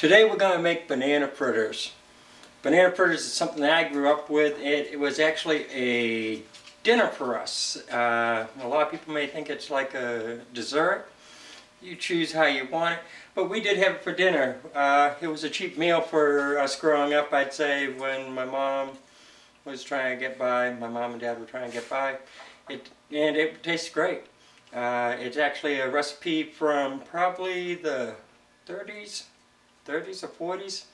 Today we're going to make banana fritters. Banana fritters is something that I grew up with. It was actually a dinner for us. A lot of people may think it's like a dessert. You choose how you want it. But we did have it for dinner. It was a cheap meal for us growing up, I'd say, when my mom was trying to get by. My mom and dad were trying to get by. And it tastes great. It's actually a recipe from probably the 30s or 40s.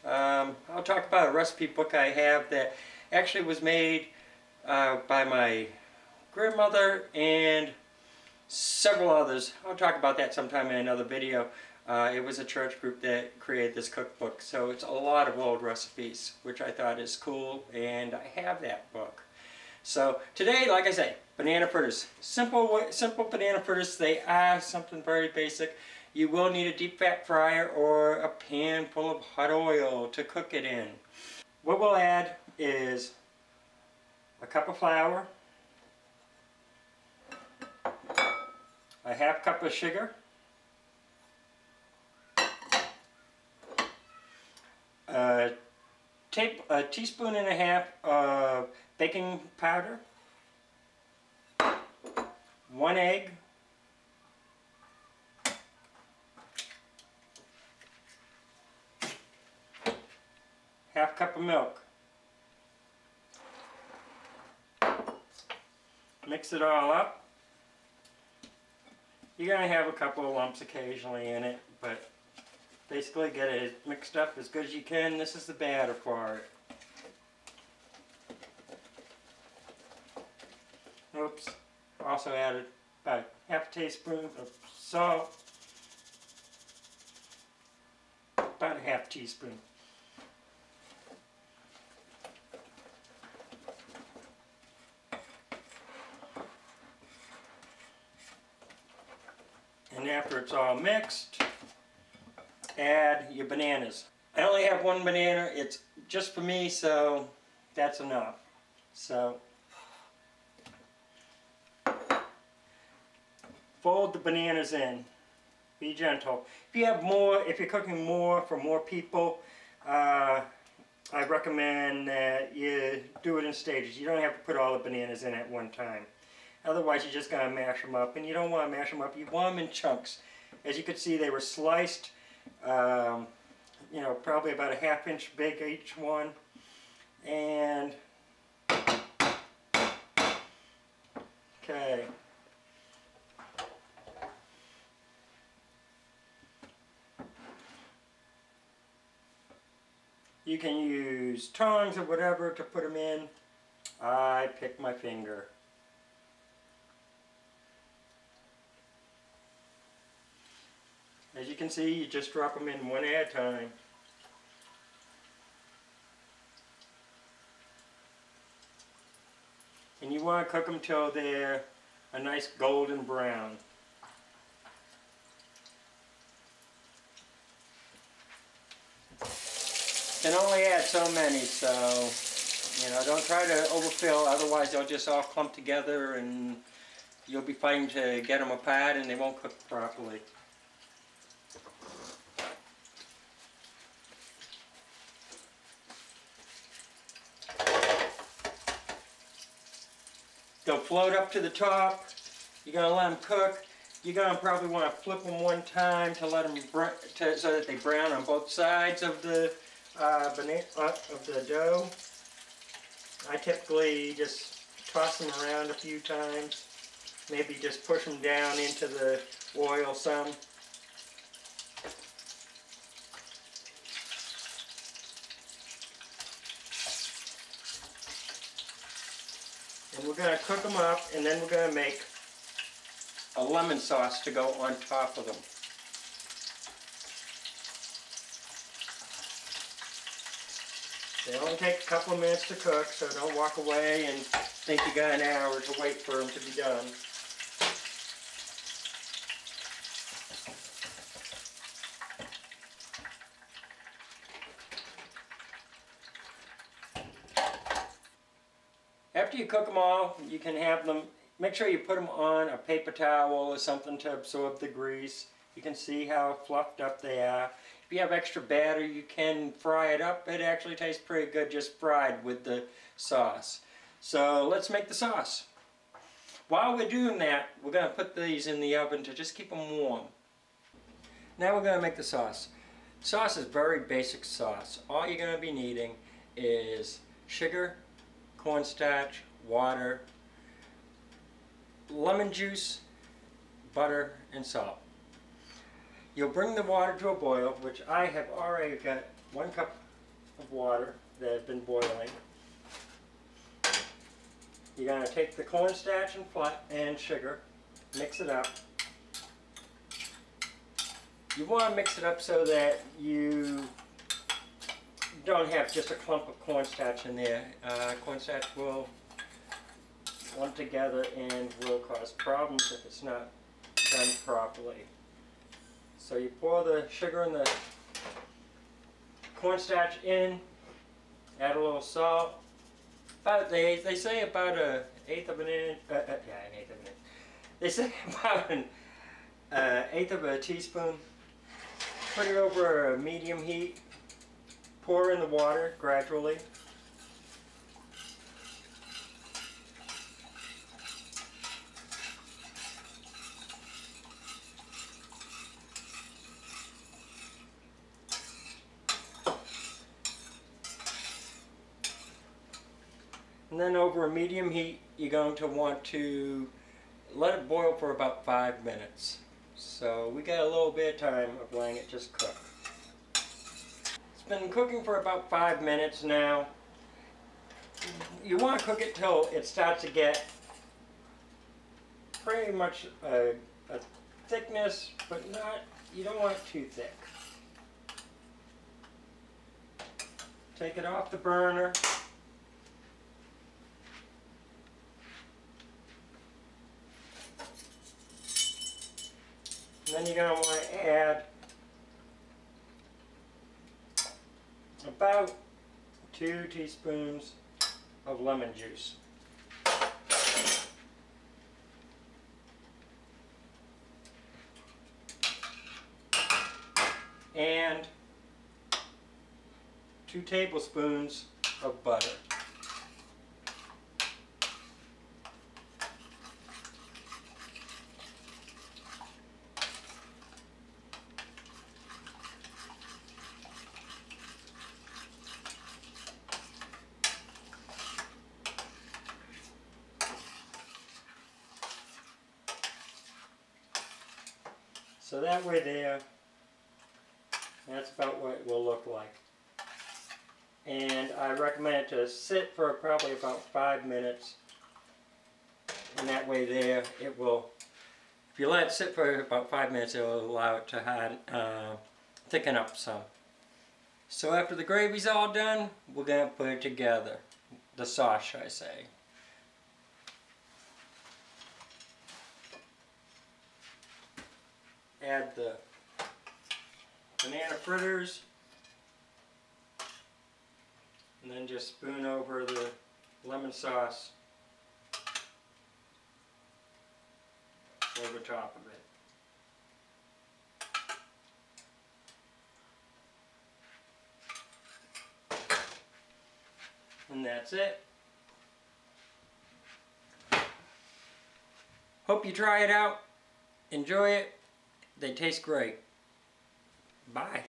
I'll talk about a recipe book I have that actually was made by my grandmother and several others. I'll talk about that sometime in another video. It was a church group that created this cookbook, so it's a lot of old recipes, which I thought is cool, and I have that book. So today, like I say, banana fritters. Simple banana fritters. They are something very basic. You will need a deep fat fryer or a pan full of hot oil to cook it in. What we'll add is a cup of flour, a half cup of sugar, a teaspoon and a half of baking powder, 1 egg, half cup of milk. Mix it all up. You're going to have a couple of lumps occasionally in it, but basically get it mixed up as good as you can. This is the batter for it. Oops. Also added about half a teaspoon of salt. About a half teaspoon. And after it's all mixed, add your bananas. I only have one banana. It's just for me, so that's enough. So fold the bananas in. Be gentle. If you have more, if you're cooking more for more people, I recommend that you do it in stages. You don't have to put all the bananas in at one time. Otherwise, you're just going to mash them up, and you don't want to mash them up. You want them in chunks. As you can see, they were sliced, you know, probably about a ½ inch big each one. And okay. You can use tongs or whatever to put them in. I pick my finger. As you can see, you just drop them in one at a time. And you want to cook them till they're a nice golden brown. You can only add so many, so you know, don't try to overfill, otherwise they'll just all clump together and you'll be fighting to get them apart and they won't cook properly. They'll float up to the top. You're going to let them cook. You're going to probably want to flip them one time to let them so that they brown on both sides of the dough. I typically just toss them around a few times. Maybe just push them down into the oil some. And we're going to cook them up, and then we're going to make a lemon sauce to go on top of them. They only take a couple of minutes to cook, so don't walk away and think you got an hour to wait for them to be done. After you cook them all, you can have them, make sure you put them on a paper towel or something to absorb the grease. You can see how fluffed up they are. If you have extra batter, you can fry it up. It actually tastes pretty good just fried with the sauce. So let's make the sauce. While we're doing that, we're going to put these in the oven to just keep them warm. Now we're going to make the sauce. Sauce is very basic sauce. All you're going to be needing is sugar, cornstarch, water, lemon juice, butter, and salt. You'll bring the water to a boil, which I have already got 1 cup of water that has been boiling. You're going to take the cornstarch and sugar, mix it up. You want to mix it up so that you don't have just a clump of cornstarch in there. Cornstarch will lump together and will cause problems if it's not done properly. So you pour the sugar and the cornstarch in, add a little salt. About they say about an eighth of an inch. An eighth of an inch. They say about an eighth of a teaspoon. Put it over a medium heat. Pour in the water gradually. And then over a medium heat, you're going to want to let it boil for about 5 minutes. So we got a little bit of time of letting it just cook. It's been cooking for about 5 minutes now. You want to cook it till it starts to get pretty much a thickness, but not, you don't want it too thick. Take it off the burner. And then you're going to want to add about 2 teaspoons of lemon juice. And 2 tablespoons of butter. So that way there, that's about what it will look like. And I recommend it to sit for probably about 5 minutes. And that way there, it will, if you let it sit for about 5 minutes, it will allow it to thicken up some. So after the gravy's all done, we're going to put it together. The sauce, should I say. Add the banana fritters, and then just spoon over the lemon sauce over top of it. And that's it. Hope you try it out. Enjoy it. They taste great. Bye.